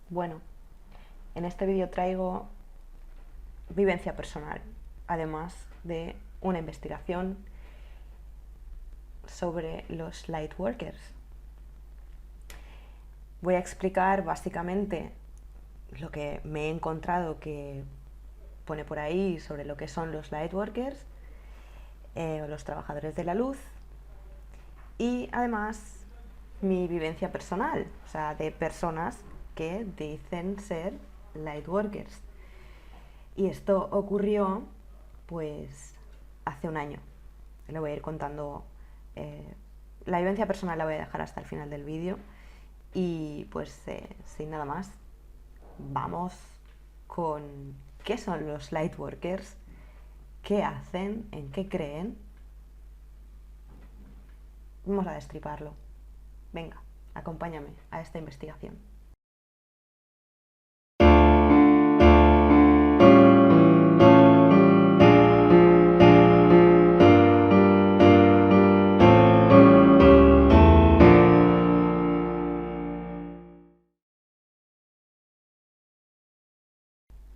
Bueno, en este vídeo traigo vivencia personal, además de una investigación sobre los lightworkers. Voy a explicar básicamente lo que me he encontrado que pone por ahí sobre lo que son los lightworkers, o los trabajadores de la luz, y además mi vivencia personal, o sea, de personas que dicen ser lightworkers. Y esto ocurrió pues hace un año. Le voy a ir contando, la vivencia personal la voy a dejar hasta el final del vídeo. Y pues sin nada más, vamos con qué son los lightworkers, qué hacen, en qué creen. Vamos a destriparlo. Venga, acompáñame a esta investigación.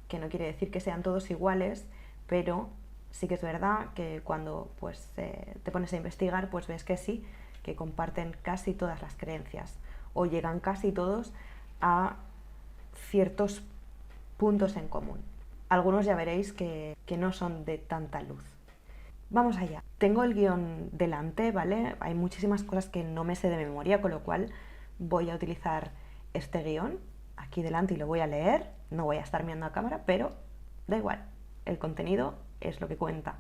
Que no quiere decir que sean todos iguales, pero sí que es verdad que cuando pues, te pones a investigar, pues ves que sí, que comparten casi todas las creencias o llegan casi todos a ciertos puntos en común. Algunos ya veréis que no son de tanta luz. Vamos allá. Tengo el guión delante, ¿vale? Hay muchísimas cosas que no me sé de memoria, con lo cual voy a utilizar este guión aquí delante y lo voy a leer. No voy a estar mirando a cámara, pero da igual. El contenido es lo que cuenta,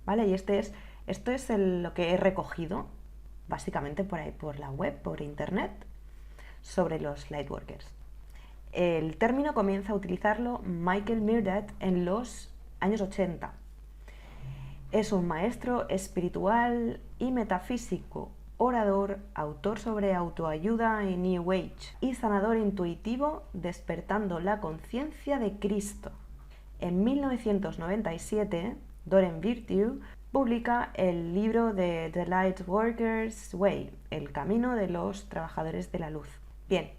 ¿vale? Y esto es lo que he recogido básicamente por ahí, por la web, por internet, sobre los lightworkers. El término comienza a utilizarlo Michael Murdat en los años 80. Es un maestro espiritual y metafísico, orador, autor sobre autoayuda y New Age y sanador intuitivo, despertando la conciencia de Cristo. En 1997, Doreen Virtue publica el libro de The Lightworkers Way, el camino de los trabajadores de la luz. Bien,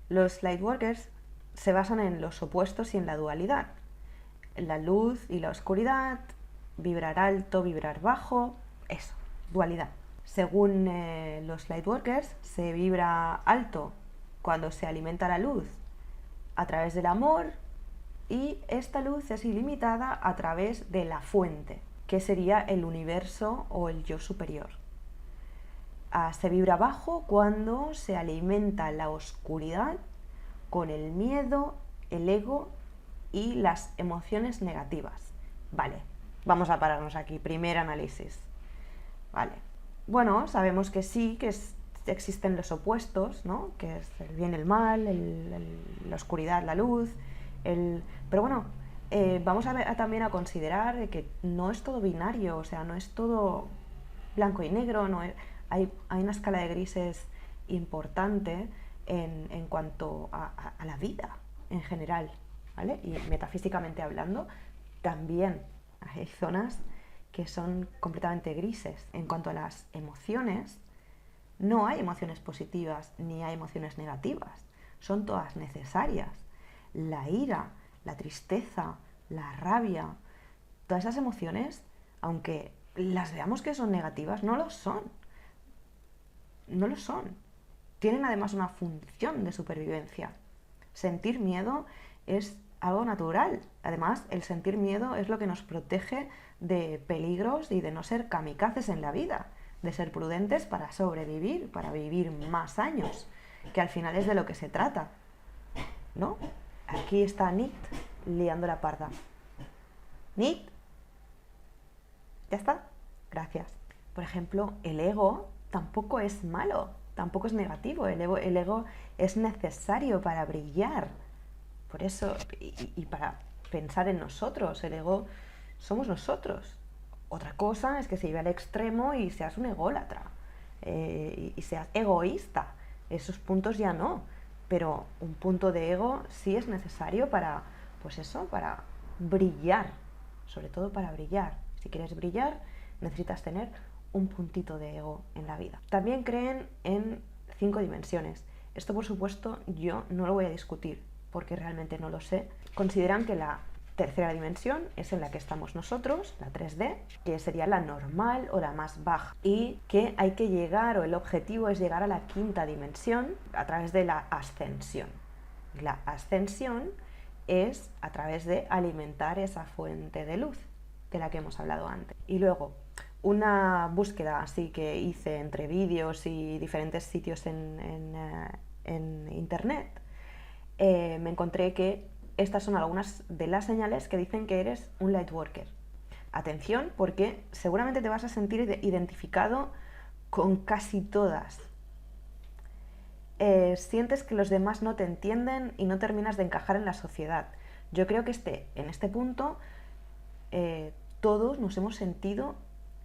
los lightworkers se basan en los opuestos y en la dualidad, la luz y la oscuridad, vibrar alto, vibrar bajo, eso, dualidad. Según los lightworkers, se vibra alto cuando se alimenta la luz a través del amor, y esta luz es ilimitada a través de la fuente, que sería el universo o el yo superior. Se vibra bajo cuando se alimenta la oscuridad con el miedo, el ego y las emociones negativas. Vale, vamos a pararnos aquí. Primer análisis. Vale. Bueno, sabemos que sí, que existen los opuestos, ¿no? Que es el bien, el mal, la oscuridad, la luz. Pero bueno, vamos también a considerar que no es todo binario, o sea, no es todo blanco y negro, no es, hay una escala de grises importante en cuanto a la vida en general, ¿vale? Y metafísicamente hablando, también hay zonas que son completamente grises. En cuanto a las emociones, no hay emociones positivas ni hay emociones negativas, son todas necesarias. La ira, la tristeza, la rabia, todas esas emociones, aunque las veamos que son negativas, no lo son. No lo son. Tienen además una función de supervivencia. Sentir miedo es algo natural. Además, el sentir miedo es lo que nos protege de peligros y de no ser kamikazes en la vida, de ser prudentes para sobrevivir, para vivir más años, que al final es de lo que se trata, ¿no? Aquí está Nit liando la parda. Nit, ¿ya está? Gracias. Por ejemplo, el ego tampoco es malo, tampoco es negativo. El ego es necesario para brillar. Por eso, y para pensar en nosotros, el ego somos nosotros. Otra cosa es que se lleve al extremo y seas un ególatra, y seas egoísta. Esos puntos ya no. Pero un punto de ego sí es necesario para, pues eso, para brillar. Sobre todo para brillar. Si quieres brillar, necesitas tener un puntito de ego en la vida. También creen en 5 dimensiones. Esto, por supuesto, yo no lo voy a discutir porque realmente no lo sé. Consideran que la tercera dimensión es en la que estamos nosotros, la 3D, que sería la normal o la más baja, y que hay que llegar, o el objetivo es llegar a la quinta dimensión a través de la ascensión. La ascensión es a través de alimentar esa fuente de luz de la que hemos hablado antes. Y luego, una búsqueda así que hice entre vídeos y diferentes sitios en internet, me encontré que estas son algunas de las señales que dicen que eres un lightworker. Atención, porque seguramente te vas a sentir identificado con casi todas. Sientes que los demás no te entienden y no terminas de encajar en la sociedad. Yo creo que en este punto todos nos hemos sentido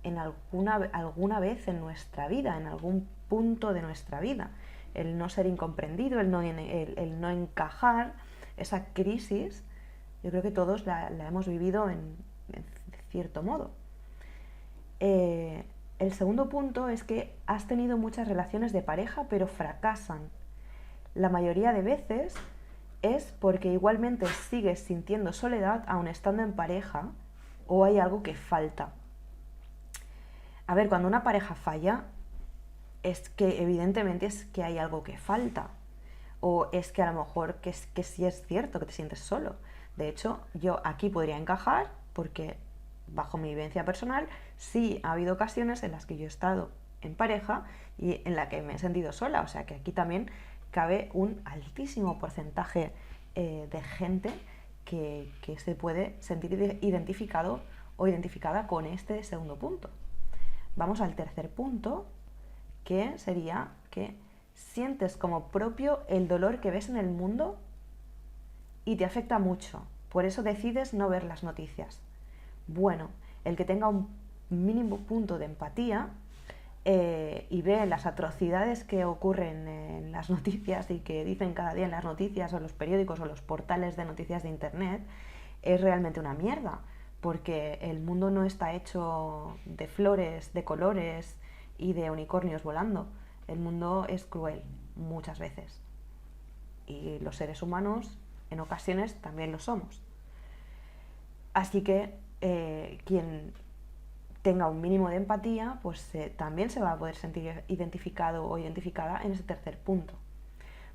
en alguna vez en nuestra vida, en algún punto de nuestra vida. El no ser incomprendido, el no encajar, esa crisis, yo creo que todos la hemos vivido en cierto modo. El segundo punto es que has tenido muchas relaciones de pareja, pero fracasan. La mayoría de veces es porque igualmente sigues sintiendo soledad aun estando en pareja, o hay algo que falta. A ver, cuando una pareja falla, es que evidentemente es que hay algo que falta. O es que a lo mejor que sí es cierto que te sientes solo. De hecho, yo aquí podría encajar porque, bajo mi vivencia personal, sí ha habido ocasiones en las que yo he estado en pareja y en la que me he sentido sola. O sea que aquí también cabe un altísimo porcentaje de gente que se puede sentir identificado o identificada con este segundo punto. Vamos al tercer punto, que sería que sientes como propio el dolor que ves en el mundo y te afecta mucho. Por eso decides no ver las noticias. Bueno, el que tenga un mínimo punto de empatía y ve las atrocidades que ocurren en las noticias y que dicen cada día en las noticias o los periódicos o los portales de noticias de internet, es realmente una mierda, porque el mundo no está hecho de flores, de colores y de unicornios volando. El mundo es cruel muchas veces y los seres humanos en ocasiones también lo somos. Así que quien tenga un mínimo de empatía, pues también se va a poder sentir identificado o identificada en ese tercer punto.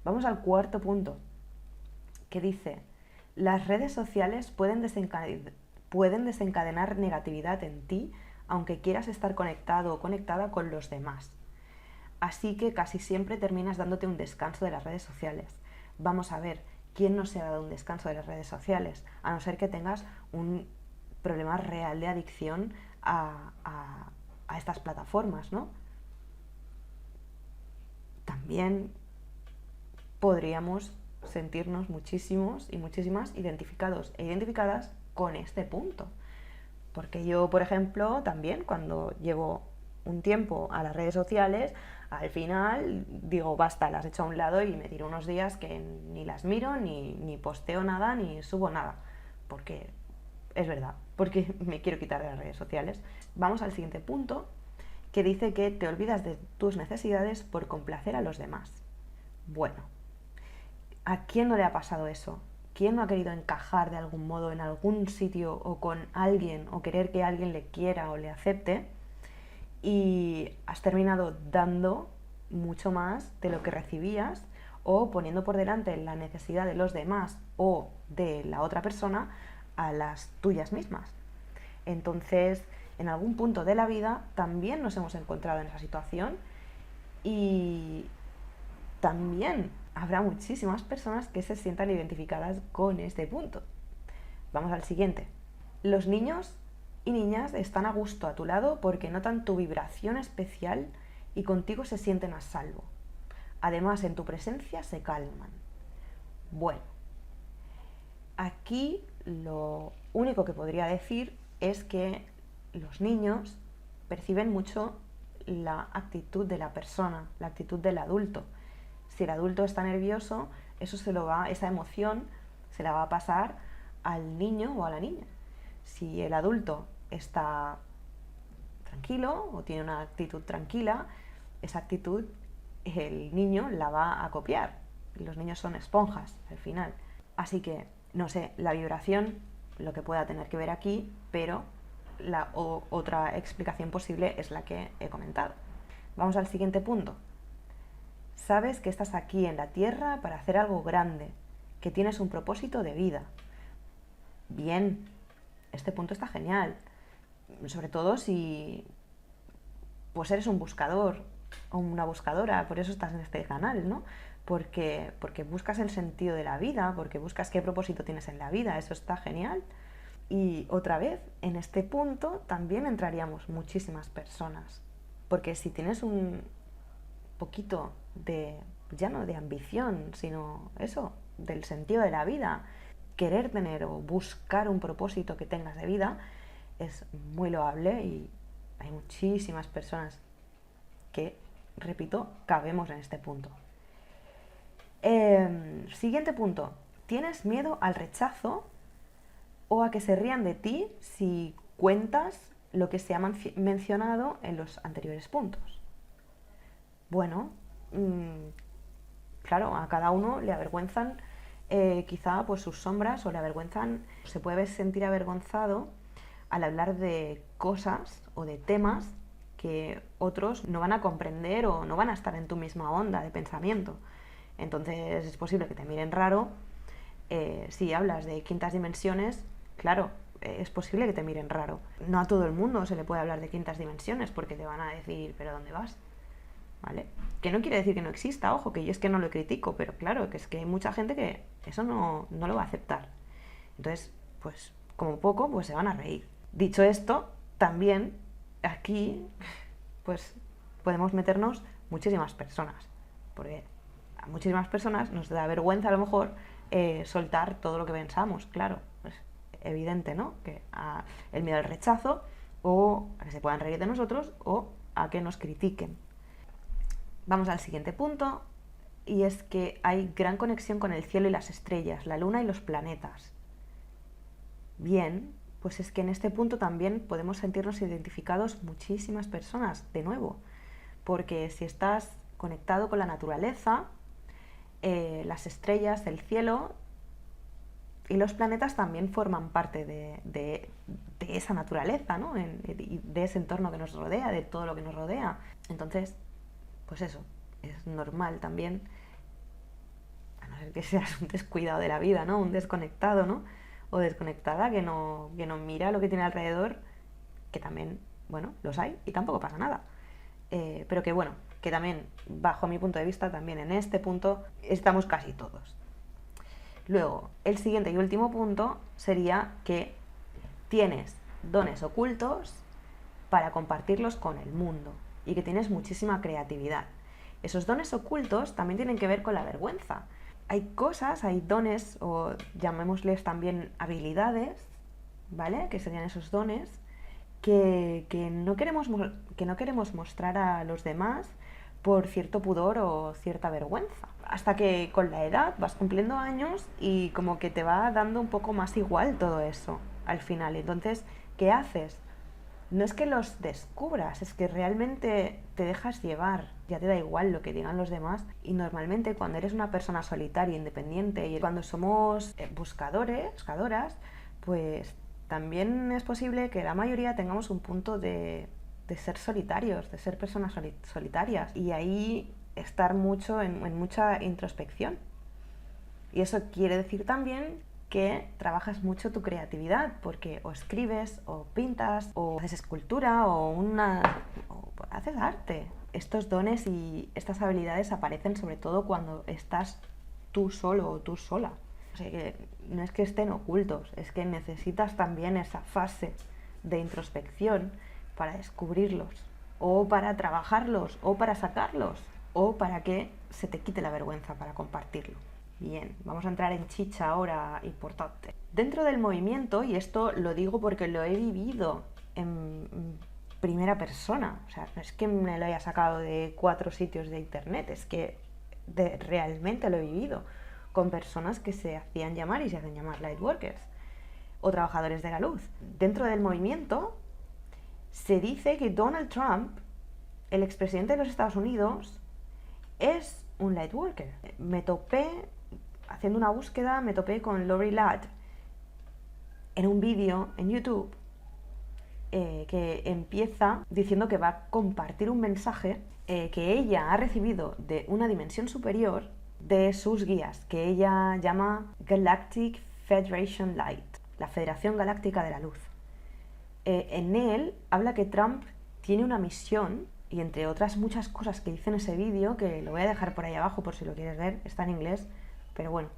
Vamos al cuarto punto, que dice: las redes sociales pueden desencadenar negatividad en ti, aunque quieras estar conectado o conectada con los demás. Así que casi siempre terminas dándote un descanso de las redes sociales. Vamos a ver, ¿quién no se ha dado un descanso de las redes sociales? A no ser que tengas un problema real de adicción a estas plataformas, ¿no? También podríamos sentirnos muchísimos y muchísimas identificados e identificadas con este punto. Porque yo, por ejemplo, también cuando llevo un tiempo a las redes sociales, al final digo, basta, las echo a un lado y me tiro unos días que ni las miro, ni posteo nada, ni subo nada. Porque es verdad, porque me quiero quitar de las redes sociales. Vamos al siguiente punto, que dice que te olvidas de tus necesidades por complacer a los demás. Bueno, ¿a quién no le ha pasado eso? ¿Quién no ha querido encajar de algún modo en algún sitio o con alguien, o querer que alguien le quiera o le acepte, y has terminado dando mucho más de lo que recibías, o poniendo por delante la necesidad de los demás o de la otra persona a las tuyas mismas? Entonces, en algún punto de la vida también nos hemos encontrado en esa situación, y también habrá muchísimas personas que se sientan identificadas con este punto. Vamos al siguiente. Los niños y niñas están a gusto a tu lado porque notan tu vibración especial y contigo se sienten a salvo. Además, en tu presencia se calman. Bueno, aquí lo único que podría decir es que los niños perciben mucho la actitud de la persona, la actitud del adulto. Si el adulto está nervioso, esa emoción se la va a pasar al niño o a la niña. Si el adulto está tranquilo o tiene una actitud tranquila, esa actitud el niño la va a copiar. Los niños son esponjas al final. Así que, no sé, la vibración, lo que pueda tener que ver aquí, pero la otra explicación posible es la que he comentado. Vamos al siguiente punto. Sabes que estás aquí en la Tierra para hacer algo grande, que tienes un propósito de vida. Bien, este punto está genial. Sobre todo si pues eres un buscador o una buscadora, por eso estás en este canal, ¿no? Porque buscas el sentido de la vida, porque buscas qué propósito tienes en la vida, eso está genial. Y otra vez, en este punto también entraríamos muchísimas personas, porque si tienes un poquito de, ya no de ambición, sino eso, del sentido de la vida, querer tener o buscar un propósito que tengas de vida, es muy loable y hay muchísimas personas que, repito, cabemos en este punto. Siguiente punto. ¿Tienes miedo al rechazo o a que se rían de ti si cuentas lo que se ha mencionado en los anteriores puntos? Bueno, claro, a cada uno le avergüenzan quizá pues sus sombras, o le avergüenzan, se puede sentir avergonzado al hablar de cosas o de temas que otros no van a comprender o no van a estar en tu misma onda de pensamiento. Entonces es posible que te miren raro. Si hablas de quintas dimensiones, claro, es posible que te miren raro. No a todo el mundo se le puede hablar de quintas dimensiones porque te van a decir, ¿pero dónde vas? ¿Vale? Que no quiere decir que no exista, ojo, que yo es que no lo critico, pero claro, que es que hay mucha gente que eso no lo va a aceptar. Entonces, pues como poco, pues se van a reír. Dicho esto, también aquí, pues podemos meternos muchísimas personas, porque a muchísimas personas nos da vergüenza a lo mejor soltar todo lo que pensamos, claro, pues evidente, ¿no? Que el miedo al rechazo, o a que se puedan reír de nosotros, o a que nos critiquen. Vamos al siguiente punto, y es que hay gran conexión con el cielo y las estrellas, la luna y los planetas. Bien, pues es que en este punto también podemos sentirnos identificados muchísimas personas, de nuevo, porque si estás conectado con la naturaleza, las estrellas, el cielo y los planetas también forman parte de esa naturaleza, ¿no? De ese entorno que nos rodea, de todo lo que nos rodea. Entonces, pues eso, es normal también, a no ser que seas un descuidado de la vida, ¿no? Un desconectado, ¿no? O desconectada que no mira lo que tiene alrededor, que también, bueno, los hay y tampoco pasa nada. Pero que bueno, que también, bajo mi punto de vista, también en este punto estamos casi todos. Luego, el siguiente y último punto sería que tienes dones ocultos para compartirlos con el mundo y que tienes muchísima creatividad. Esos dones ocultos también tienen que ver con la vergüenza. Hay cosas, hay dones, o llamémosles también habilidades, ¿vale? Que serían esos dones que no queremos mostrar a los demás por cierto pudor o cierta vergüenza. Hasta que con la edad vas cumpliendo años y como que te va dando un poco más igual todo eso al final. Entonces, ¿qué haces? No es que los descubras, es que realmente te dejas llevar, ya te da igual lo que digan los demás. Y normalmente cuando eres una persona solitaria, independiente, y cuando somos buscadoras, pues también es posible que la mayoría tengamos un punto de ser solitarios, de ser personas solitarias, y ahí estar mucho en mucha introspección. Y eso quiere decir también que trabajas mucho tu creatividad, porque o escribes, o pintas, o haces escultura, o haces arte. Estos dones y estas habilidades aparecen sobre todo cuando estás tú solo o tú sola. O sea, que no es que estén ocultos, es que necesitas también esa fase de introspección para descubrirlos, o para trabajarlos, o para sacarlos, o para que se te quite la vergüenza para compartirlo. Bien, vamos a entrar en chicha ahora, importante. Dentro del movimiento, y esto lo digo porque lo he vivido en primera persona, o sea, no es que me lo haya sacado de 4 sitios de internet, es que realmente lo he vivido con personas que se hacían llamar y se hacen llamar lightworkers o trabajadores de la luz. Dentro del movimiento se dice que Donald Trump, el expresidente de los Estados Unidos, es un lightworker. Me topé, haciendo una búsqueda, me topé con Lori Ladd en un vídeo en YouTube que empieza diciendo que va a compartir un mensaje que ella ha recibido de una dimensión superior de sus guías, que ella llama Galactic Federation Light, la Federación Galáctica de la Luz. En él habla que Trump tiene una misión, y entre otras muchas cosas que dice en ese vídeo, que lo voy a dejar por ahí abajo por si lo quieres ver, está en inglés, pero bueno,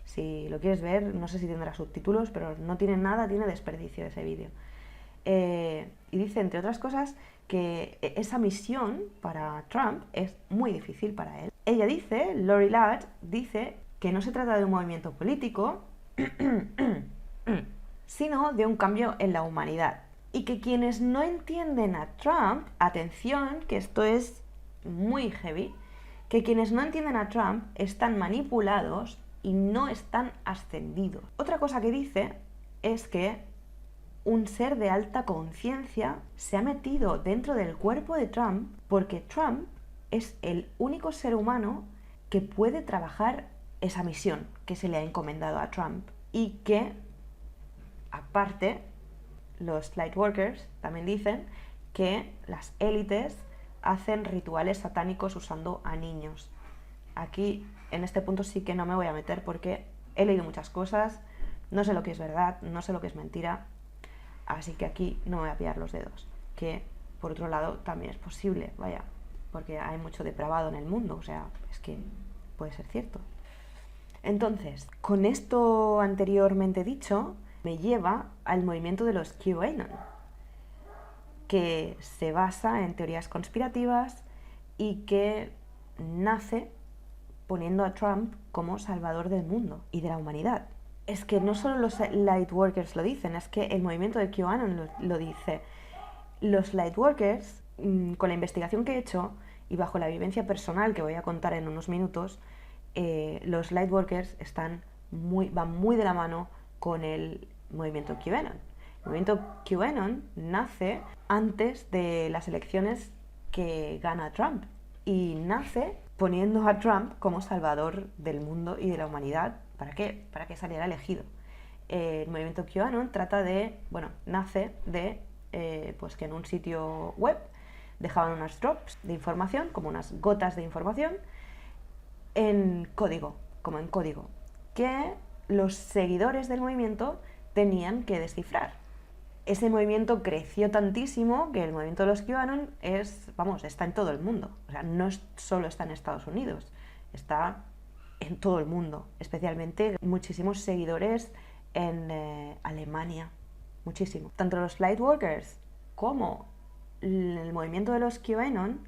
si lo quieres ver, no sé si tendrá subtítulos, pero no tiene nada, tiene desperdicio ese vídeo. Y dice, entre otras cosas, que esa misión para Trump es muy difícil para él. Ella dice, Lori Ladd, dice que no se trata de un movimiento político, sino de un cambio en la humanidad. Y que quienes no entienden a Trump, atención, que esto es muy heavy, que quienes no entienden a Trump están manipulados y no están ascendidos. Otra cosa que dice es que un ser de alta conciencia se ha metido dentro del cuerpo de Trump porque Trump es el único ser humano que puede trabajar esa misión que se le ha encomendado a Trump. Y que, aparte, los lightworkers también dicen que las élites hacen rituales satánicos usando a niños. Aquí, en este punto sí que no me voy a meter porque he leído muchas cosas, no sé lo que es verdad, no sé lo que es mentira, así que aquí no me voy a pillar los dedos. Que, por otro lado, también es posible, vaya, porque hay mucho depravado en el mundo, o sea, es que puede ser cierto. Entonces, con esto anteriormente dicho, me lleva al movimiento de los QAnon, que se basa en teorías conspirativas y que nace poniendo a Trump como salvador del mundo y de la humanidad. Es que no solo los lightworkers lo dicen, es que el movimiento de QAnon lo dice. Los lightworkers, con la investigación que he hecho y bajo la vivencia personal que voy a contar en unos minutos, los lightworkers van muy de la mano con el movimiento QAnon. El movimiento QAnon nace antes de las elecciones que gana Trump y nace poniendo a Trump como salvador del mundo y de la humanidad. ¿Para qué? Para que saliera elegido. El movimiento QAnon nace de pues que en un sitio web dejaban unas drops de información, como unas gotas de información, en código, que los seguidores del movimiento tenían que descifrar. Ese movimiento creció tantísimo que el movimiento de los QAnon está en todo el mundo. O sea, no solo está en Estados Unidos, está en todo el mundo, especialmente muchísimos seguidores en Alemania, muchísimo. Tanto los lightworkers como el movimiento de los QAnon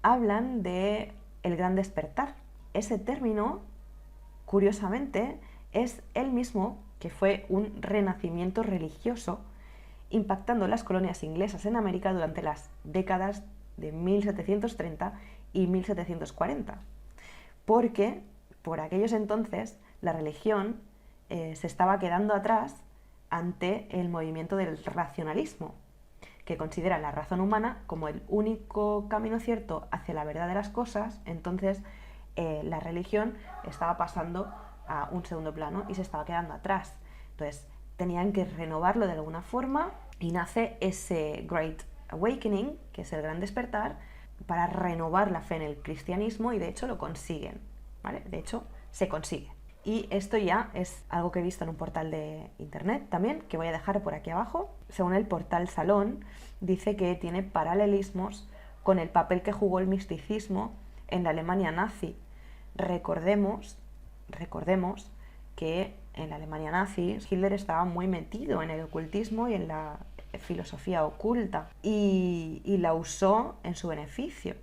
hablan de el gran despertar. Ese término, curiosamente, es el mismo que fue un renacimiento religioso impactando las colonias inglesas en América durante las décadas de 1730 y 1740. Porque por aquellos entonces la religión se estaba quedando atrás ante el movimiento del racionalismo, que considera la razón humana como el único camino cierto hacia la verdad de las cosas. Entonces la religión estaba pasando a un segundo plano y se estaba quedando atrás. Entonces tenían que renovarlo de alguna forma y nace ese Great Awakening, que es el gran despertar, para renovar la fe en el cristianismo, y de hecho lo consiguen, ¿vale? De hecho se consigue. Y esto ya es algo que he visto en un portal de internet también, que voy a dejar por aquí abajo. Según el portal Salón, dice que tiene paralelismos con el papel que jugó el misticismo en la Alemania nazi. Recordemos que en la Alemania nazi Hitler estaba muy metido en el ocultismo y en la filosofía oculta y la usó en su beneficio.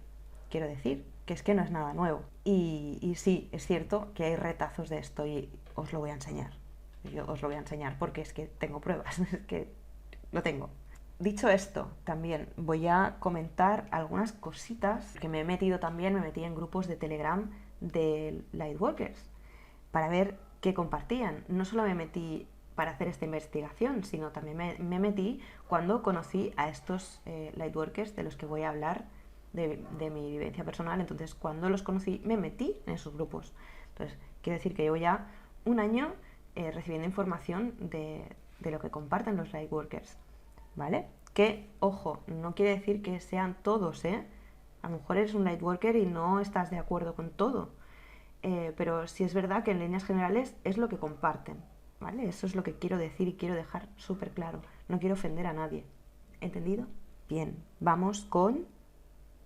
Quiero decir que es que no es nada nuevo. Y sí, es cierto que hay retazos de esto y os lo voy a enseñar. Yo os lo voy a enseñar porque es que tengo pruebas, es que lo tengo. Dicho esto, también voy a comentar algunas cositas que me metí en grupos de Telegram de Lightworkers para ver qué compartían. No solo me metí para hacer esta investigación, sino también me metí cuando conocí a estos Lightworkers de los que voy a hablar de mi vivencia personal. Entonces, cuando los conocí, me metí en esos grupos. Entonces, quiero decir que llevo ya un año recibiendo información de lo que comparten los Lightworkers, ¿vale? Que, ojo, no quiere decir que sean todos, ¿eh? A lo mejor eres un Lightworker y no estás de acuerdo con todo, pero sí es verdad que en líneas generales es lo que comparten, ¿vale? Eso es lo que quiero decir y quiero dejar súper claro. No quiero ofender a nadie. ¿Entendido? Bien, vamos con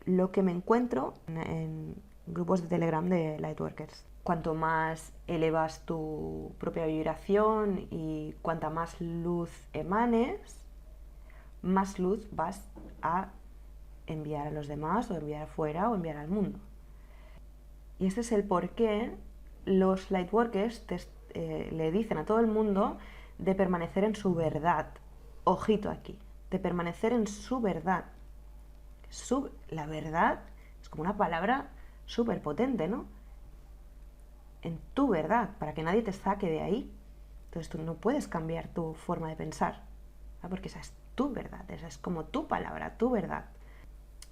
lo que me encuentro en grupos de Telegram de Lightworkers. Cuanto más elevas tu propia vibración y cuanta más luz emanes, más luz vas a enviar a los demás, o enviar afuera, o enviar al mundo. Y este es el por qué los Lightworkers le dicen a todo el mundo de permanecer en su verdad. Ojito aquí, de permanecer en su verdad. La verdad es como una palabra súper potente, ¿no? En tu verdad, para que nadie te saque de ahí. Entonces tú no puedes cambiar tu forma de pensar, ¿no? Porque esa es tu verdad, esa es como tu palabra, tu verdad.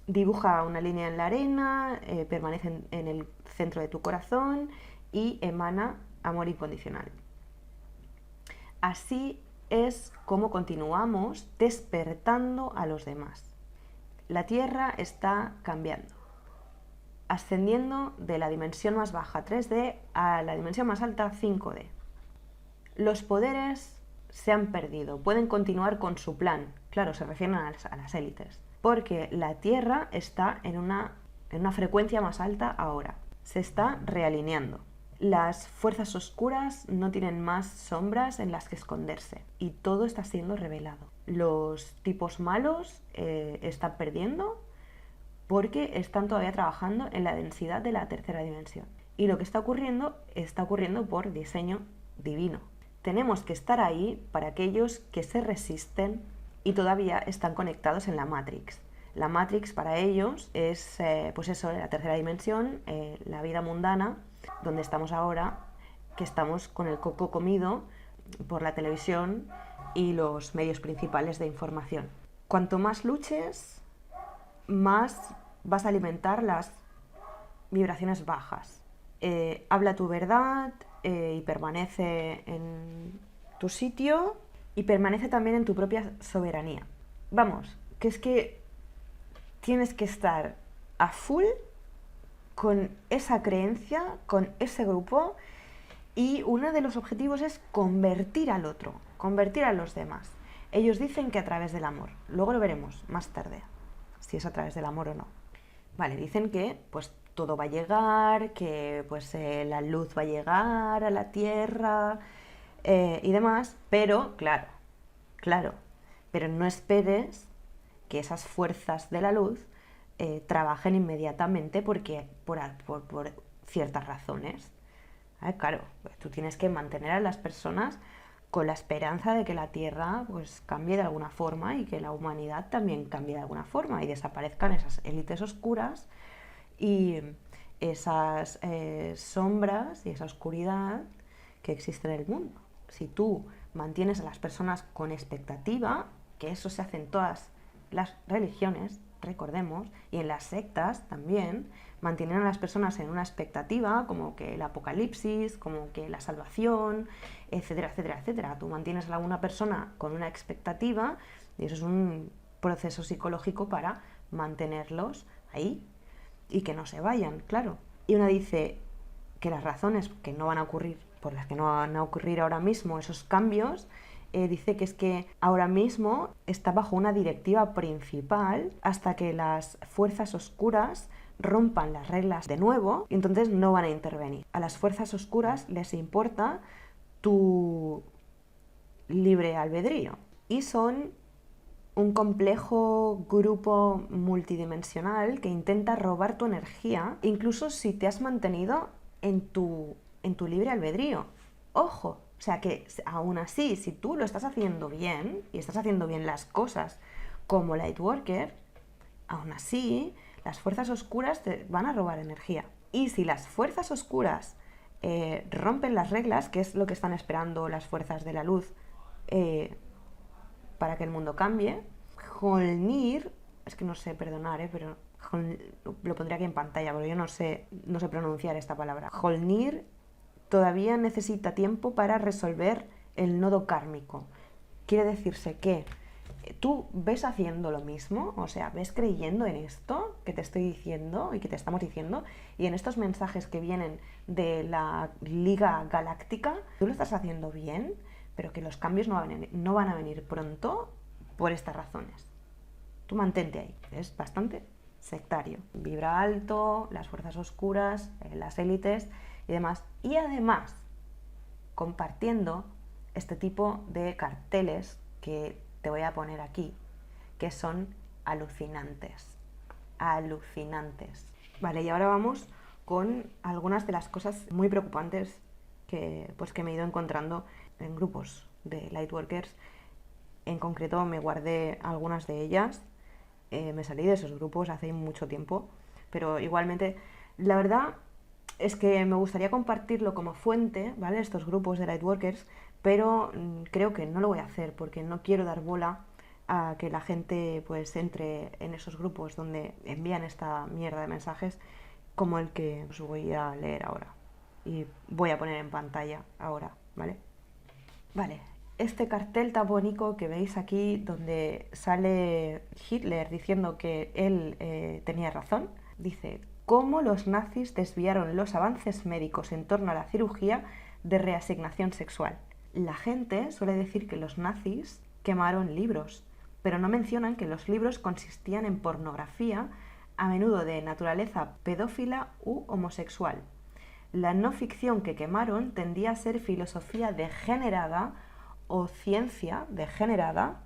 Dibuja una línea en la arena, permanece en el centro de tu corazón y emana amor incondicional. Así es como continuamos despertando a los demás. La Tierra está cambiando, ascendiendo de la dimensión más baja 3D a la dimensión más alta 5D. Los poderes se han perdido, pueden continuar con su plan. Claro, se refieren a las élites, porque la Tierra está en una frecuencia más alta ahora. Se está realineando. Las fuerzas oscuras no tienen más sombras en las que esconderse y todo está siendo revelado. Los tipos malos están perdiendo porque están todavía trabajando en la densidad de la tercera dimensión. Y lo que está ocurriendo por diseño divino. Tenemos que estar ahí para aquellos que se resisten y todavía están conectados en la Matrix. La Matrix para ellos es, pues eso, la tercera dimensión, la vida mundana, donde estamos ahora, que estamos con el coco comido por la televisión y los medios principales de información. Cuanto más luches, más vas a alimentar las vibraciones bajas. Habla tu verdad y permanece en tu sitio y permanece también en tu propia soberanía. Vamos, que es que tienes que estar a full con esa creencia, con ese grupo, y uno de los objetivos es convertir al otro, convertir a los demás. Ellos dicen que a través del amor, luego lo veremos más tarde, si es a través del amor o no. Vale, dicen que pues todo va a llegar, que pues la luz va a llegar a la Tierra y demás, pero claro, pero no esperes que esas fuerzas de la luz trabajen inmediatamente por ciertas razones. Claro, pues tú tienes que mantener a las personas con la esperanza de que la Tierra pues cambie de alguna forma y que la humanidad también cambie de alguna forma y desaparezcan esas élites oscuras y esas sombras y esa oscuridad que existe en el mundo. Si tú mantienes a las personas con expectativa, que eso se hace en todas las religiones, recordemos, y en las sectas también, mantienen a las personas en una expectativa, como que el apocalipsis, como que la salvación, etcétera, etcétera, etcétera. Tú mantienes a una persona con una expectativa y eso es un proceso psicológico para mantenerlos ahí y que no se vayan, claro. Y una dice que las razones que no van a ocurrir, por las que no van a ocurrir ahora mismo esos cambios, dice que es que ahora mismo está bajo una directiva principal hasta que las fuerzas oscuras rompan las reglas de nuevo y entonces no van a intervenir. A las fuerzas oscuras les importa tu libre albedrío y son un complejo grupo multidimensional que intenta robar tu energía, incluso si te has mantenido en tu libre albedrío. Ojo, o sea que aún así, si tú lo estás haciendo bien y estás haciendo bien las cosas como Lightworker, aún así las fuerzas oscuras te van a robar energía. Y si las fuerzas oscuras rompen las reglas, que es lo que están esperando las fuerzas de la luz para que el mundo cambie, Mjolnir, es que no sé perdonar, pero lo pondré aquí en pantalla, porque yo no sé pronunciar esta palabra. Mjolnir todavía necesita tiempo para resolver el nodo kármico. Quiere decirse que tú ves haciendo lo mismo, o sea, ves creyendo en esto que te estoy diciendo y que te estamos diciendo, y en estos mensajes que vienen de la Liga Galáctica, tú lo estás haciendo bien, pero que los cambios no van a venir pronto por estas razones. Tú mantente ahí, es bastante sectario. Vibra alto, las fuerzas oscuras, las élites y demás. Y además, compartiendo este tipo de carteles que te voy a poner aquí, que son alucinantes. Alucinantes. Vale, y ahora vamos con algunas de las cosas muy preocupantes que me he ido encontrando en grupos de Lightworkers. En concreto me guardé algunas de ellas. Me salí de esos grupos hace mucho tiempo, pero igualmente, la verdad es que me gustaría compartirlo como fuente, ¿vale? Estos grupos de Lightworkers, pero creo que no lo voy a hacer porque no quiero dar bola a que la gente pues entre en esos grupos donde envían esta mierda de mensajes como el que os voy a leer ahora y voy a poner en pantalla ahora, ¿vale? Vale, este cartel tan bonito que veis aquí donde sale Hitler diciendo que él tenía razón, dice: cómo los nazis desviaron los avances médicos en torno a la cirugía de reasignación sexual. La gente suele decir que los nazis quemaron libros, pero no mencionan que los libros consistían en pornografía, a menudo de naturaleza pedófila u homosexual. La no ficción que quemaron tendía a ser filosofía degenerada o ciencia degenerada,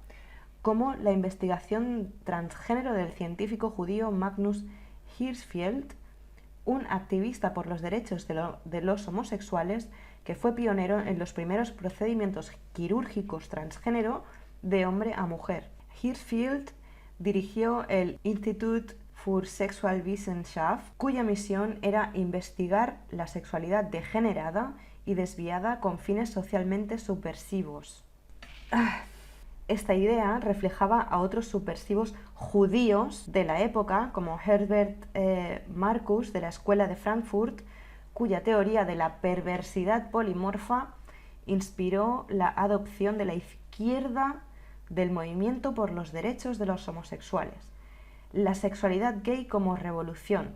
como la investigación transgénero del científico judío Magnus Hirschfeld, un activista por los derechos de los homosexuales que fue pionero en los primeros procedimientos quirúrgicos transgénero de hombre a mujer. Hirschfeld dirigió el Institut für Sexualwissenschaft, cuya misión era investigar la sexualidad degenerada y desviada con fines socialmente subversivos. Esta idea reflejaba a otros subversivos judíos de la época, como Herbert Marcus de la Escuela de Frankfurt, cuya teoría de la perversidad polimorfa inspiró la adopción de la izquierda del movimiento por los derechos de los homosexuales. La sexualidad gay como revolución.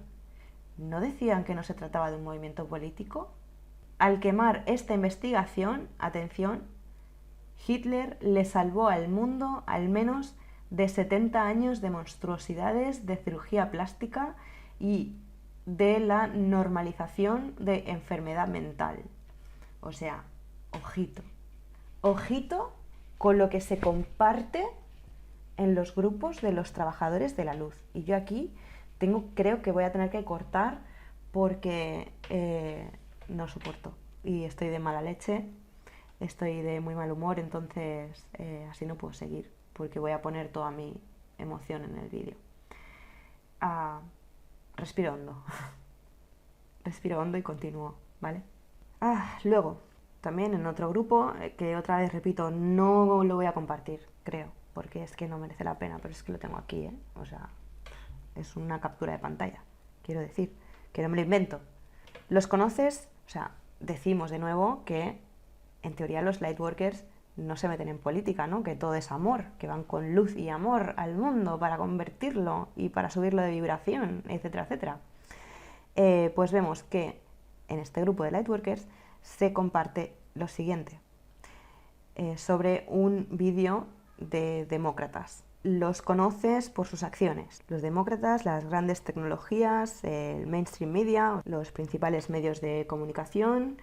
¿No decían que no se trataba de un movimiento político? Al quemar esta investigación, atención, Hitler le salvó al mundo al menos de 70 años de monstruosidades de cirugía plástica y de la normalización de enfermedad mental. O sea, ojito. Ojito con lo que se comparte en los grupos de los trabajadores de la luz. Y yo aquí creo que voy a tener que cortar porque no soporto. Y estoy de mala leche. Estoy de muy mal humor, entonces así no puedo seguir, porque voy a poner toda mi emoción en el vídeo. Respiro hondo. Respiro hondo y continúo, ¿vale? Luego, también en otro grupo, que otra vez repito, no lo voy a compartir, creo, porque es que no merece la pena, pero es que lo tengo aquí, ¿eh? O sea, es una captura de pantalla, quiero decir, que no me lo invento. ¿Los conoces? O sea, decimos de nuevo que en teoría los Lightworkers no se meten en política, ¿no? Que todo es amor, que van con luz y amor al mundo para convertirlo y para subirlo de vibración, etcétera, etcétera. Pues vemos que en este grupo de Lightworkers se comparte lo siguiente sobre un vídeo de demócratas. Los conoces por sus acciones. Los demócratas, las grandes tecnologías, el mainstream media, los principales medios de comunicación,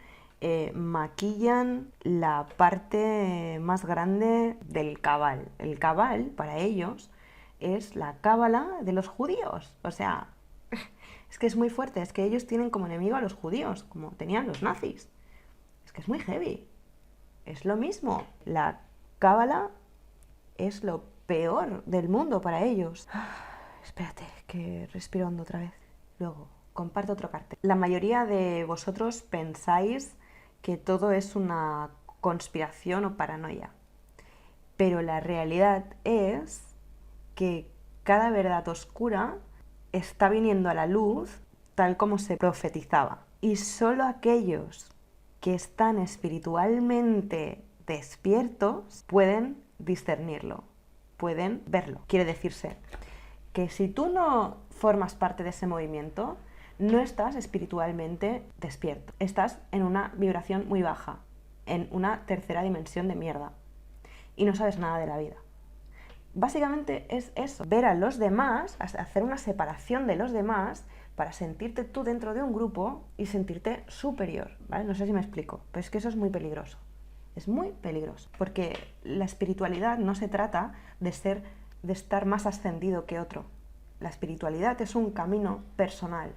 maquillan la parte más grande del cabal. El cabal, para ellos, es la cábala de los judíos. O sea, es que es muy fuerte. Es que ellos tienen como enemigo a los judíos, como tenían los nazis. Es que es muy heavy. Es lo mismo. La cábala es lo peor del mundo para ellos. Espérate, que respiro hondo otra vez. Luego, comparto otro cartel. La mayoría de vosotros pensáis que todo es una conspiración o paranoia. Pero la realidad es que cada verdad oscura está viniendo a la luz tal como se profetizaba. Y solo aquellos que están espiritualmente despiertos pueden discernirlo, pueden verlo. Quiere decirse que si tú no formas parte de ese movimiento, no estás espiritualmente despierto. Estás en una vibración muy baja, en una tercera dimensión de mierda. Y no sabes nada de la vida. Básicamente es eso, ver a los demás, hacer una separación de los demás para sentirte tú dentro de un grupo y sentirte superior, ¿vale? No sé si me explico, pero es que eso es muy peligroso. Es muy peligroso, porque la espiritualidad no se trata de estar más ascendido que otro. La espiritualidad es un camino personal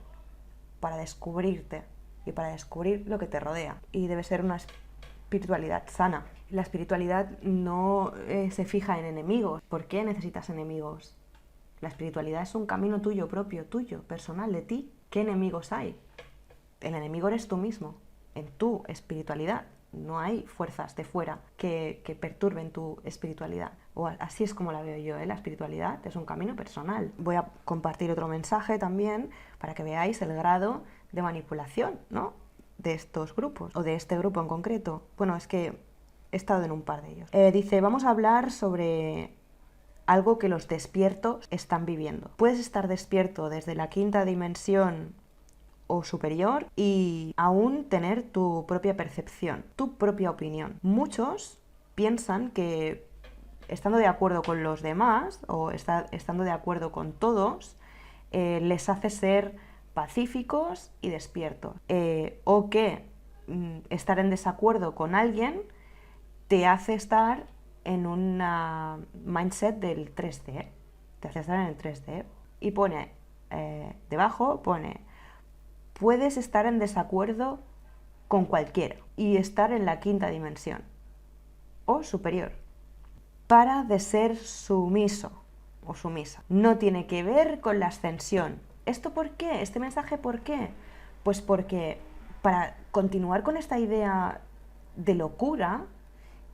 para descubrirte y para descubrir lo que te rodea. Y debe ser una espiritualidad sana. La espiritualidad no se fija en enemigos. ¿Por qué necesitas enemigos? La espiritualidad es un camino tuyo propio, tuyo, personal, de ti. ¿Qué enemigos hay? El enemigo eres tú mismo, en tu espiritualidad. No hay fuerzas de fuera que perturben tu espiritualidad. O así es como la veo yo, ¿eh? La espiritualidad es un camino personal. Voy a compartir otro mensaje también para que veáis el grado de manipulación, ¿no?, de estos grupos, o de este grupo en concreto. Bueno, es que he estado en un par de ellos. Dice, vamos a hablar sobre algo que los despiertos están viviendo. Puedes estar despierto desde la quinta dimensión o superior y aún tener tu propia percepción, tu propia opinión. Muchos piensan que estando de acuerdo con los demás o estando de acuerdo con todos les hace ser pacíficos y despiertos, o que estar en desacuerdo con alguien te hace estar en un mindset del 3D, te hace estar en el 3D. Y pone, debajo pone, puedes estar en desacuerdo con cualquiera y estar en la quinta dimensión o superior. Para de ser sumiso o sumisa. No tiene que ver con la ascensión. ¿Esto por qué? ¿Este mensaje por qué? Pues porque para continuar con esta idea de locura,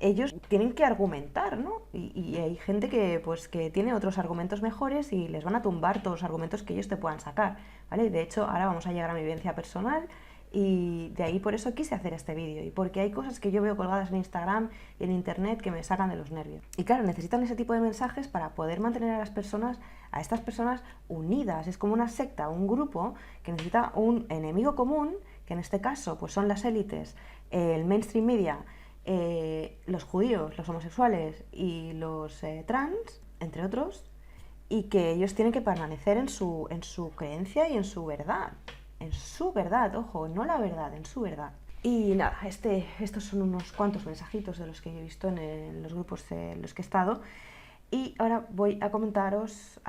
ellos tienen que argumentar, ¿no? Y hay gente que, pues, que tiene otros argumentos mejores y les van a tumbar todos los argumentos que ellos te puedan sacar, ¿vale? De hecho, ahora vamos a llegar a mi vivencia personal y de ahí por eso quise hacer este vídeo y porque hay cosas que yo veo colgadas en Instagram y en Internet que me sacan de los nervios. Y claro, necesitan ese tipo de mensajes para poder mantener a estas personas unidas. Es como una secta, un grupo que necesita un enemigo común, que en este caso pues son las élites, el mainstream media, los judíos, los homosexuales y los trans, entre otros, y que ellos tienen que permanecer en su creencia y en su verdad, ojo, no la verdad, en su verdad. Y nada, estos son unos cuantos mensajitos de los que he visto en los grupos en los que he estado, y ahora voy a contaros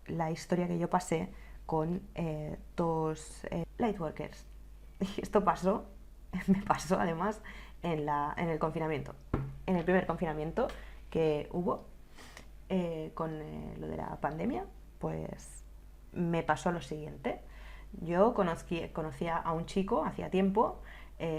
la historia que yo pasé con dos lightworkers. Y esto me pasó además en el confinamiento, en el primer confinamiento que hubo con lo de la pandemia. Pues me pasó lo siguiente. Yo conocía a un chico hacía tiempo,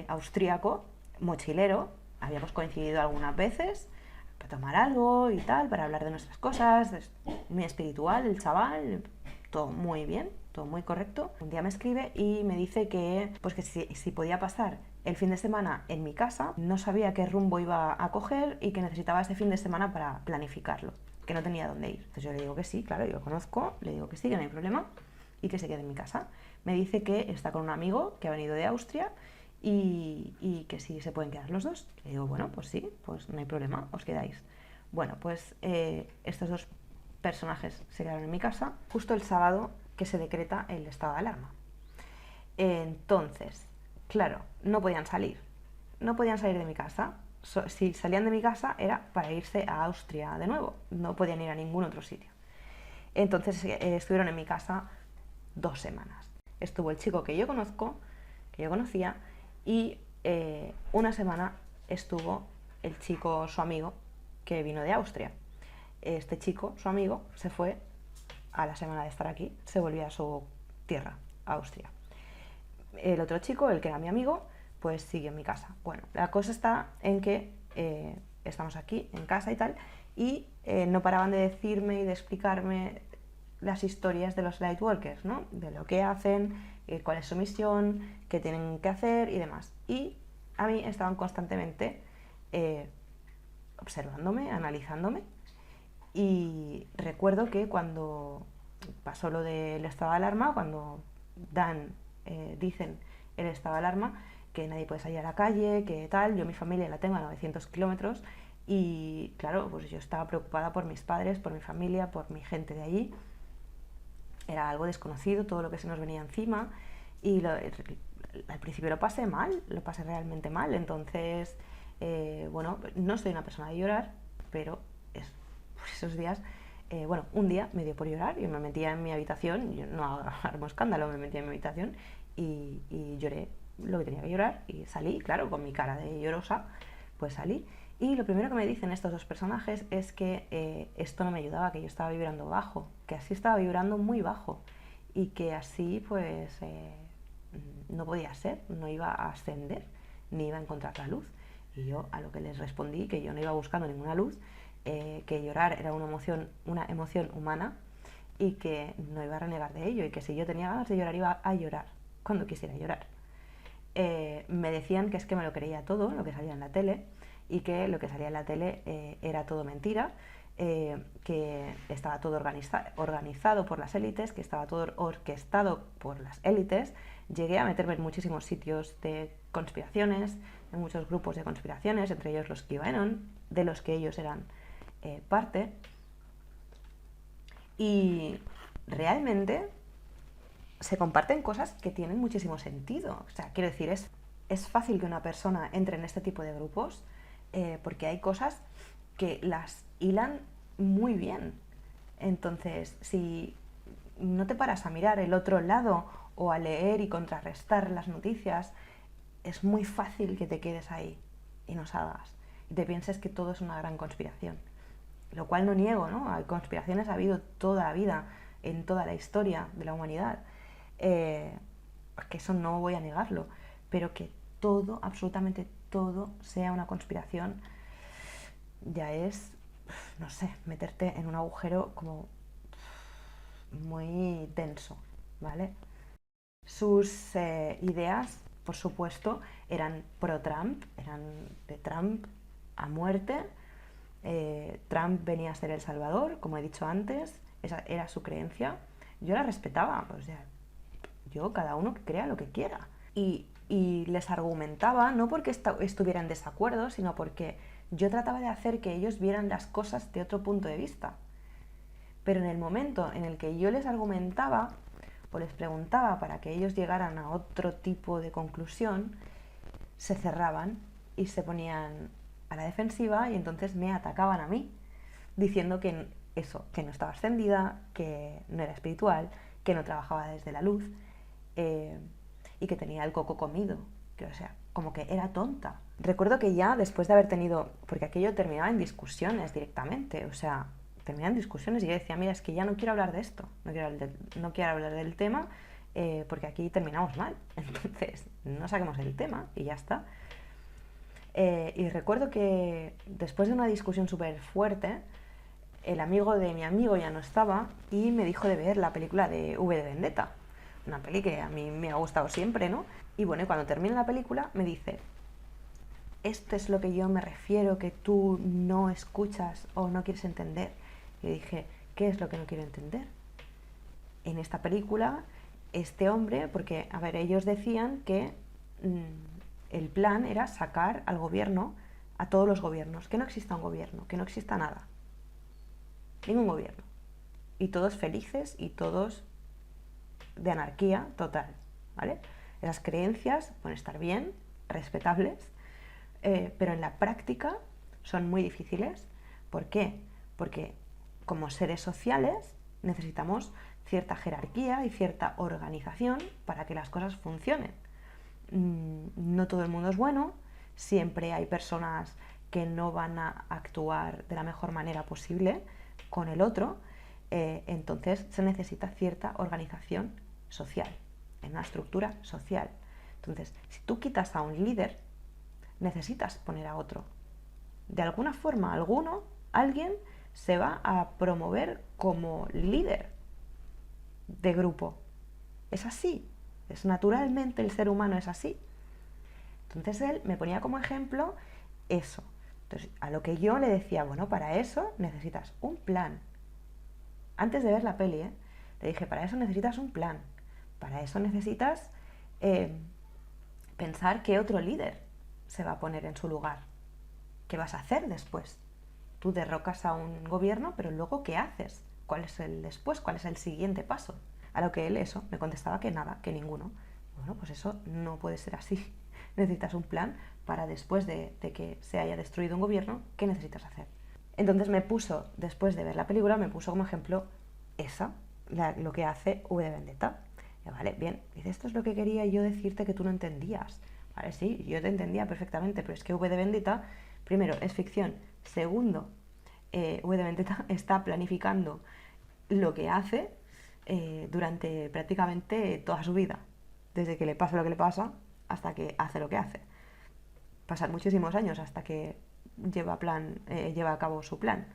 austríaco, mochilero, habíamos coincidido algunas veces para tomar algo y tal, para hablar de nuestras cosas, muy espiritual el chaval, todo muy bien, todo muy correcto. Un día me escribe y me dice que, pues que si podía pasar el fin de semana en mi casa, no sabía qué rumbo iba a coger y que necesitaba ese fin de semana para planificarlo, que no tenía dónde ir. Entonces yo le digo que sí, claro, yo lo conozco, le digo que sí, que no hay problema y que se quede en mi casa. Me dice que está con un amigo que ha venido de Austria y que sí se pueden quedar los dos. Le digo, bueno, pues sí, pues no hay problema, os quedáis. Bueno, pues estos dos personajes se quedaron en mi casa justo el sábado que se decreta el estado de alarma. Entonces, claro, no podían salir de mi casa. Si salían de mi casa era para irse a Austria de nuevo, no podían ir a ningún otro sitio. Entonces estuvieron en mi casa 2 semanas. Estuvo el chico que yo conocía, y una semana estuvo el chico, su amigo, que vino de Austria. Este chico, su amigo, se fue a la semana de estar aquí, se volvió a su tierra, a Austria. El otro chico, el que era mi amigo, pues sigue en mi casa. Bueno, la cosa está en que estamos aquí en casa y tal, y no paraban de decirme y de explicarme las historias de los Lightworkers, ¿no? De lo que hacen, cuál es su misión, qué tienen que hacer y demás. Y a mí estaban constantemente observándome, analizándome, y recuerdo que cuando pasó lo del estado de alarma, cuando dicen el estado de alarma, que nadie puede salir a la calle, que tal, yo mi familia la tengo a 900 kilómetros y claro, pues yo estaba preocupada por mis padres, por mi familia, por mi gente de allí. Era algo desconocido, todo lo que se nos venía encima y al principio lo pasé mal, lo pasé realmente mal, entonces, bueno, no soy una persona de llorar, pero por esos días, bueno, un día me dio por llorar, yo me metía en mi habitación, yo no armo escándalo, me metía en mi habitación y lloré lo que tenía que llorar y salí, claro, con mi cara de llorosa, pues salí. Y lo primero que me dicen estos dos personajes es que esto no me ayudaba, que yo estaba vibrando bajo, que así estaba vibrando muy bajo y que así pues no podía ser, no iba a ascender ni iba a encontrar la luz. Y yo a lo que les respondí que yo no iba buscando ninguna luz, que llorar era una emoción humana y que no iba a renegar de ello y que si yo tenía ganas de llorar iba a llorar cuando quisiera llorar. Me decían que es que me lo creía todo, lo que salía en la tele, y que lo que salía en la tele era todo mentira, que estaba todo organizado por las élites, que estaba todo orquestado por las élites. Llegué a meterme en muchísimos sitios de conspiraciones, en muchos grupos de conspiraciones, entre ellos los QAnon, de los que ellos eran parte. Y realmente se comparten cosas que tienen muchísimo sentido. O sea, quiero decir, es fácil que una persona entre en este tipo de grupos porque hay cosas que las hilan muy bien. Entonces, si no te paras a mirar el otro lado o a leer y contrarrestar las noticias, es muy fácil que te quedes ahí y no salgas. Y te pienses que todo es una gran conspiración. Lo cual no niego, ¿no? Hay conspiraciones, ha habido toda la vida, en toda la historia de la humanidad. Que eso no voy a negarlo, pero que todo, absolutamente todo, sea una conspiración, ya es, no sé, meterte en un agujero como muy denso, ¿vale? Sus ideas, por supuesto, eran pro-Trump, eran de Trump a muerte. Trump venía a ser el salvador, como he dicho antes, esa era su creencia. Yo la respetaba, o sea, yo, cada uno que crea lo que quiera. Y les argumentaba, no porque estuviera en desacuerdo, sino porque yo trataba de hacer que ellos vieran las cosas de otro punto de vista. Pero en el momento en el que yo les argumentaba o les preguntaba para que ellos llegaran a otro tipo de conclusión, se cerraban y se ponían a la defensiva y entonces me atacaban a mí, diciendo que eso, que no estaba ascendida, que no era espiritual, que no trabajaba desde la luz y que tenía el coco comido, que, o sea, como que era tonta. Recuerdo que ya después de haber tenido, porque aquello terminaba en discusiones directamente, o sea, terminaba en discusiones y yo decía, mira, es que ya no quiero hablar de esto, no quiero hablar del tema porque aquí terminamos mal, entonces no saquemos el tema y ya está. Y recuerdo que después de una discusión súper fuerte, el amigo de mi amigo ya no estaba y me dijo de ver la película de V de Vendetta, una peli que a mí me ha gustado siempre, ¿no? Y bueno, cuando termina la película me dice, esto es lo que yo me refiero, que tú no escuchas o no quieres entender. Y dije, ¿qué es lo que no quiero entender? En esta película, este hombre, porque, a ver, ellos decían que el plan era sacar al gobierno, a todos los gobiernos, que no exista un gobierno, que no exista nada, ningún gobierno. Y todos felices y todos de anarquía total, ¿vale? Esas creencias pueden estar bien, respetables, pero en la práctica son muy difíciles. ¿Por qué? Porque como seres sociales necesitamos cierta jerarquía y cierta organización para que las cosas funcionen. No todo el mundo es bueno, siempre hay personas que no van a actuar de la mejor manera posible con el otro, entonces se necesita cierta organización social, en una estructura social. Entonces, si tú quitas a un líder, necesitas poner a otro. De alguna forma, alguien se va a promover como líder. de grupo. Es así, es naturalmente el ser humano es así. Entonces él me ponía como ejemplo eso. Entonces, a lo que yo le decía, bueno, para eso necesitas un plan. Antes de ver la peli, le dije, para eso necesitas un plan. Para eso necesitas pensar qué otro líder se va a poner en su lugar. ¿Qué vas a hacer después? Tú derrocas a un gobierno, pero luego ¿qué haces? ¿Cuál es el después? ¿Cuál es el siguiente paso? A lo que él eso me contestaba que nada, que ninguno. Bueno, pues eso no puede ser así. Necesitas un plan para después de que se haya destruido un gobierno, ¿qué necesitas hacer? Entonces me puso, después de ver la película, me puso como ejemplo lo que hace V de Vendetta. Y vale, bien, dice, esto es lo que quería yo decirte que tú no entendías. Vale, sí, yo te entendía perfectamente, pero es que V de Vendetta, primero, es ficción. Segundo, V de Vendetta está planificando lo que hace durante prácticamente toda su vida. Desde que le pasa lo que le pasa hasta que hace lo que hace. Pasan muchísimos años hasta que lleva a cabo su plan.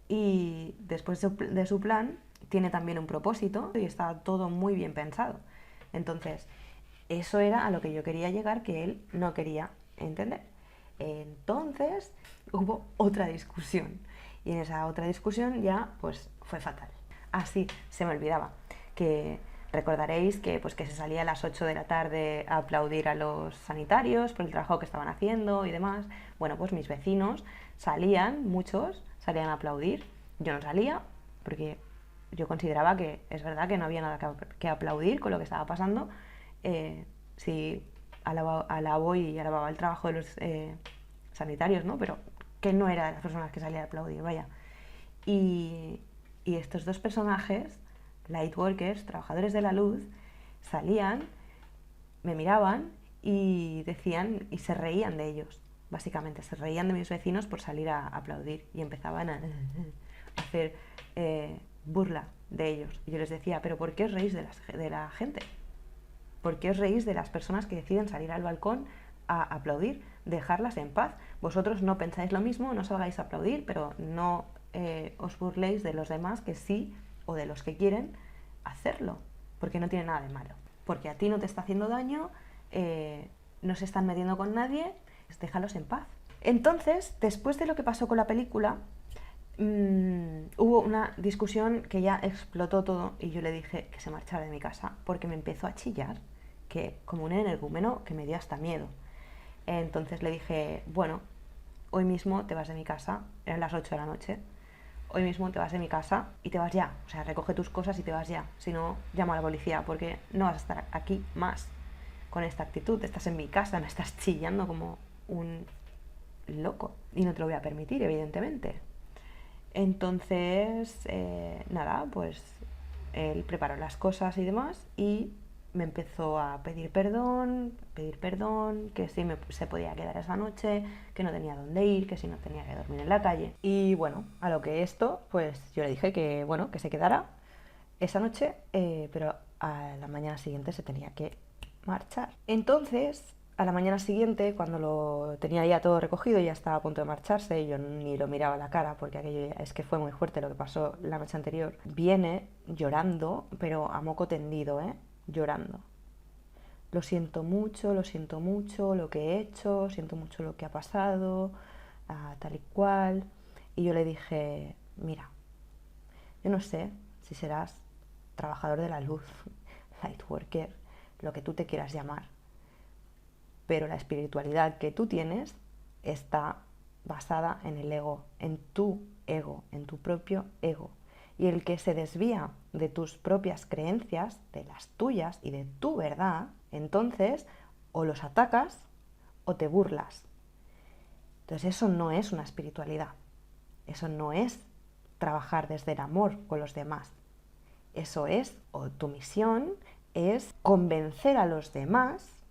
Y después de su plan tiene también un propósito y está todo muy bien pensado. Entonces, eso era a lo que yo quería llegar, que él no quería entender. Entonces hubo otra discusión y en esa otra discusión ya pues fue fatal. Así se me olvidaba que recordaréis que se salía a las 8 de la tarde a aplaudir a los sanitarios por el trabajo que estaban haciendo y demás. Bueno, pues mis vecinos salían, muchos salían a aplaudir. Yo no salía porque yo consideraba que es verdad que no había nada que aplaudir con lo que estaba pasando. Si alabo y alababa el trabajo de los sanitarios, ¿no? Pero que no era de las personas que salía a aplaudir, vaya. Y estos dos personajes, lightworkers, trabajadores de la luz, salían, me miraban y decían, y se reían de ellos, básicamente, se reían de mis vecinos por salir a aplaudir y empezaban a hacer burla de ellos. Y yo les decía, pero ¿por qué os reís de la gente? ¿Por qué os reís de las personas que deciden salir al balcón a aplaudir? Dejarlas en paz. Vosotros no pensáis lo mismo, no salgáis a aplaudir, pero no os burléis de los demás que sí, o de los que quieren hacerlo, porque no tiene nada de malo. Porque a ti no te está haciendo daño, no se están metiendo con nadie, déjalos en paz. Entonces, después de lo que pasó con la película, hubo una discusión que ya explotó todo y yo le dije que se marchara de mi casa porque me empezó a chillar, que como un energúmeno que me dio hasta miedo. Entonces le dije, bueno, hoy mismo te vas de mi casa, eran las 8 de la noche, hoy mismo te vas de mi casa y te vas ya, o sea, recoge tus cosas y te vas ya, si no, llamo a la policía porque no vas a estar aquí más con esta actitud, estás en mi casa, me estás chillando como un loco y no te lo voy a permitir, evidentemente. Entonces, nada, pues él preparó las cosas y demás y me empezó a pedir perdón, que sí se podía quedar esa noche, que no tenía dónde ir, que si no tenía que dormir en la calle. Y bueno, a lo que esto, pues yo le dije que bueno, que se quedara esa noche, pero a la mañana siguiente se tenía que marchar. Entonces, a la mañana siguiente, cuando lo tenía ya todo recogido y ya estaba a punto de marcharse, yo ni lo miraba a la cara porque aquello es que fue muy fuerte lo que pasó la noche anterior, viene llorando, pero a moco tendido, llorando. Lo siento mucho lo que he hecho, siento mucho lo que ha pasado, tal y cual. Y yo le dije, mira, yo no sé si serás trabajador de la luz, lightworker, lo que tú te quieras llamar, pero la espiritualidad que tú tienes está basada en el ego, en tu ego, en tu propio ego. Y el que se desvía de tus propias creencias, de las tuyas y de tu verdad, entonces o los atacas o te burlas. Entonces eso no es una espiritualidad, eso no es trabajar desde el amor con los demás. Eso es, o tu misión es convencer a los demás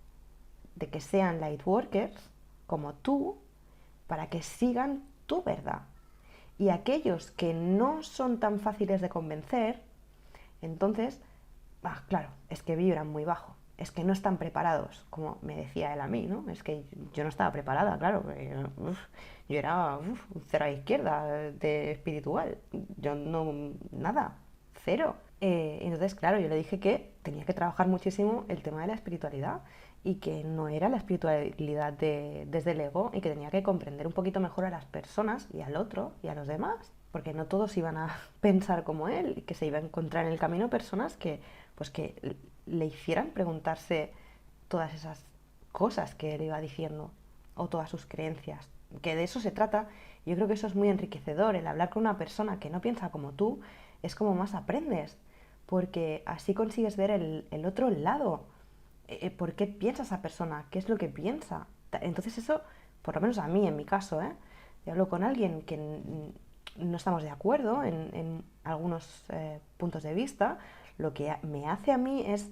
de que sean lightworkers como tú para que sigan tu verdad. Y aquellos que no son tan fáciles de convencer, entonces, claro, es que vibran muy bajo, es que no están preparados, como me decía él a mí, ¿no? Es que yo no estaba preparada, claro, yo era un cero a la izquierda de espiritual, yo no, nada, cero. Entonces, claro, yo le dije que tenía que trabajar muchísimo el tema de la espiritualidad y que no era la espiritualidad desde el ego y que tenía que comprender un poquito mejor a las personas y al otro y a los demás, porque no todos iban a pensar como él y que se iba a encontrar en el camino personas que, pues que le hicieran preguntarse todas esas cosas que él iba diciendo o todas sus creencias, que de eso se trata. Yo creo que eso es muy enriquecedor, el hablar con una persona que no piensa como tú, es como más aprendes, porque así consigues ver el otro lado. ¿Por qué piensa esa persona? ¿Qué es lo que piensa? Entonces eso, por lo menos a mí, en mi caso, yo hablo con alguien que no estamos de acuerdo en algunos puntos de vista, lo que me hace a mí es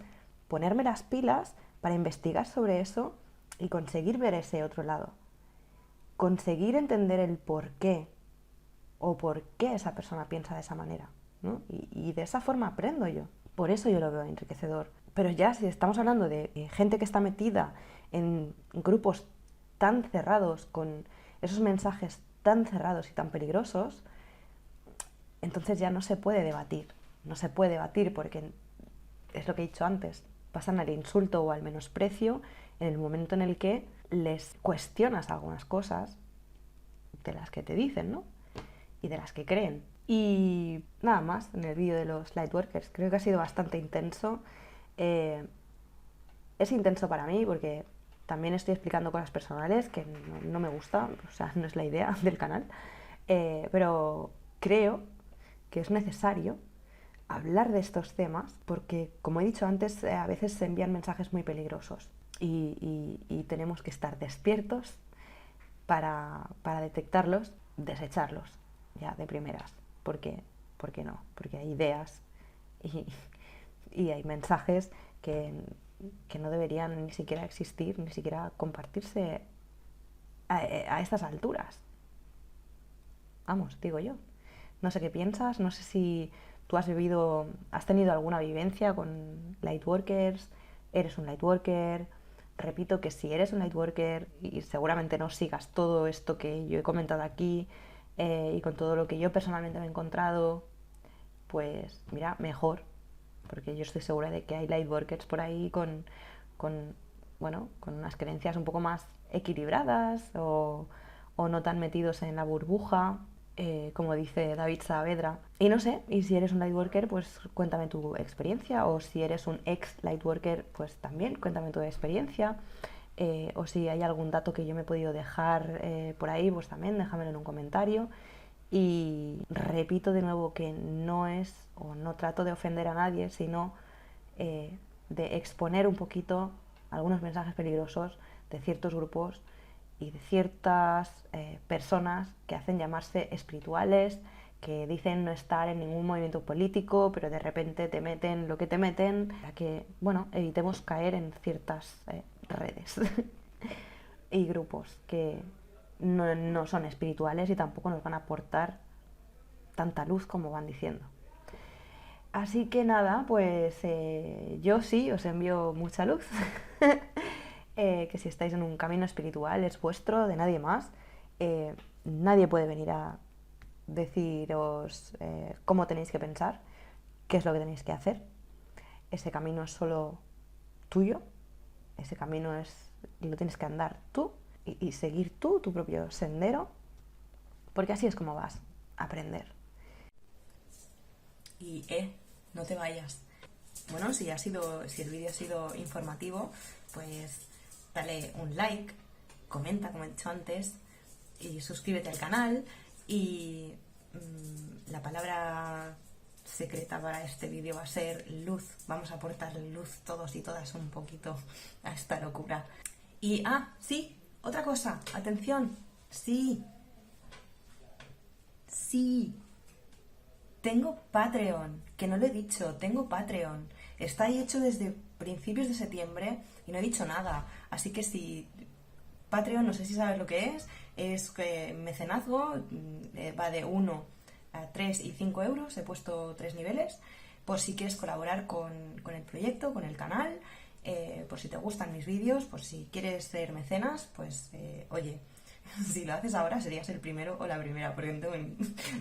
ponerme las pilas para investigar sobre eso y conseguir ver ese otro lado. Conseguir entender el por qué o por qué esa persona piensa de esa manera, ¿no? Y de esa forma aprendo yo. Por eso yo lo veo enriquecedor. Pero ya si estamos hablando de gente que está metida en grupos tan cerrados, con esos mensajes tan cerrados y tan peligrosos, entonces ya no se puede debatir. No se puede debatir porque es lo que he dicho antes, pasan al insulto o al menosprecio en el momento en el que les cuestionas algunas cosas de las que te dicen, ¿no? Y de las que creen. Y nada más en el vídeo de los Lightworkers. Creo que ha sido bastante intenso. Es intenso para mí porque también estoy explicando cosas personales que no me gusta, o sea, no es la idea del canal. Pero creo que es necesario hablar de estos temas porque, como he dicho antes, a veces se envían mensajes muy peligrosos y tenemos que estar despiertos para detectarlos, desecharlos ya de primeras. ¿Por qué no? Porque hay ideas y, y hay mensajes que no deberían ni siquiera existir, ni siquiera compartirse a estas alturas. Vamos, digo yo. No sé qué piensas, no sé si tú has tenido alguna vivencia con lightworkers, eres un lightworker. Repito que si eres un lightworker y seguramente no sigas todo esto que yo he comentado aquí y con todo lo que yo personalmente me he encontrado, pues mira, mejor, porque yo estoy segura de que hay lightworkers por ahí con, bueno, con unas creencias un poco más equilibradas o no tan metidos en la burbuja, como dice David Saavedra. Y no sé, y si eres un lightworker, pues cuéntame tu experiencia, o si eres un ex lightworker, pues también cuéntame tu experiencia. O si hay algún dato que yo me he podido dejar por ahí, pues también déjamelo en un comentario. Y repito de nuevo que no es, o no trato de ofender a nadie, sino de exponer un poquito algunos mensajes peligrosos de ciertos grupos y de ciertas personas que hacen llamarse espirituales, que dicen no estar en ningún movimiento político, pero de repente te meten lo que te meten, para que, bueno, evitemos caer en ciertas redes y grupos que no son espirituales y tampoco nos van a aportar tanta luz como van diciendo. Así que nada, pues yo sí os envío mucha luz. Que si estáis en un camino espiritual es vuestro, de nadie más. Nadie puede venir a deciros cómo tenéis que pensar, qué es lo que tenéis que hacer. Ese camino es solo tuyo, ese camino lo tienes que andar tú y seguir tú tu propio sendero, porque así es como vas a aprender. Y no te vayas. Bueno, si el vídeo ha sido informativo, pues dale un like, comenta como he dicho antes y suscríbete al canal. Y la palabra secreta para este vídeo va a ser luz. Vamos a aportar luz todos y todas un poquito a esta locura. Y sí, otra cosa, atención, sí, tengo Patreon, que no lo he dicho, tengo Patreon. Está ahí hecho desde principios de septiembre y no he dicho nada. Así que si Patreon, no sé si sabes lo que es mecenazgo, va de 1 a 3 y 5 euros, he puesto 3 niveles, por si quieres colaborar con el proyecto, con el canal, por si te gustan mis vídeos, por si quieres ser mecenas, pues oye, si lo haces ahora serías el primero o la primera, porque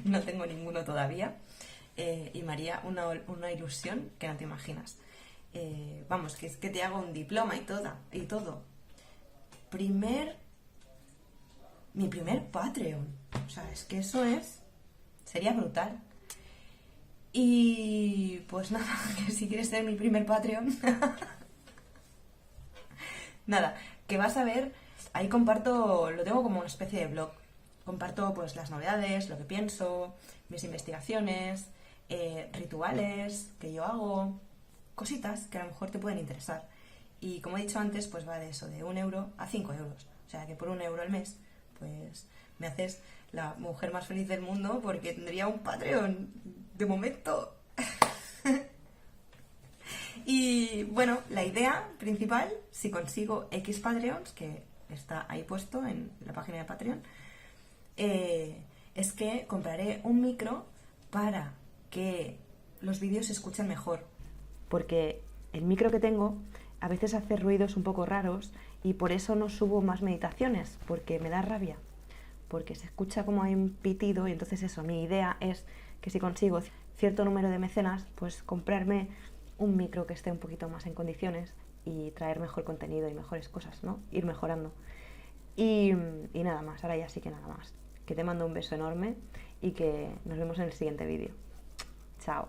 no tengo ninguno todavía. y me haría una ilusión que no te imaginas. Vamos, que es que te hago un diploma y todo. Mi primer Patreon. O sea, es que sería brutal. Y pues nada, que si quieres ser mi primer Patreon, nada, que vas a ver, ahí comparto, lo tengo como una especie de blog. Comparto pues las novedades, lo que pienso, mis investigaciones, rituales que yo hago, cositas que a lo mejor te pueden interesar. Y como he dicho antes, pues va de eso, de 1 euro a 5 euros. O sea que por 1 euro al mes, pues me haces la mujer más feliz del mundo porque tendría un Patreon de momento. Y bueno, la idea principal, si consigo X Patreons, que está ahí puesto en la página de Patreon, es que compraré un micro para que los vídeos se escuchen mejor. Porque el micro que tengo a veces hace ruidos un poco raros y por eso no subo más meditaciones, porque me da rabia, porque se escucha como hay un pitido y entonces eso, mi idea es que si consigo cierto número de mecenas, pues comprarme un micro que esté un poquito más en condiciones y traer mejor contenido y mejores cosas, ¿no? Ir mejorando. Y nada más, ahora ya sí que nada más. Que te mando un beso enorme y que nos vemos en el siguiente vídeo. Chao.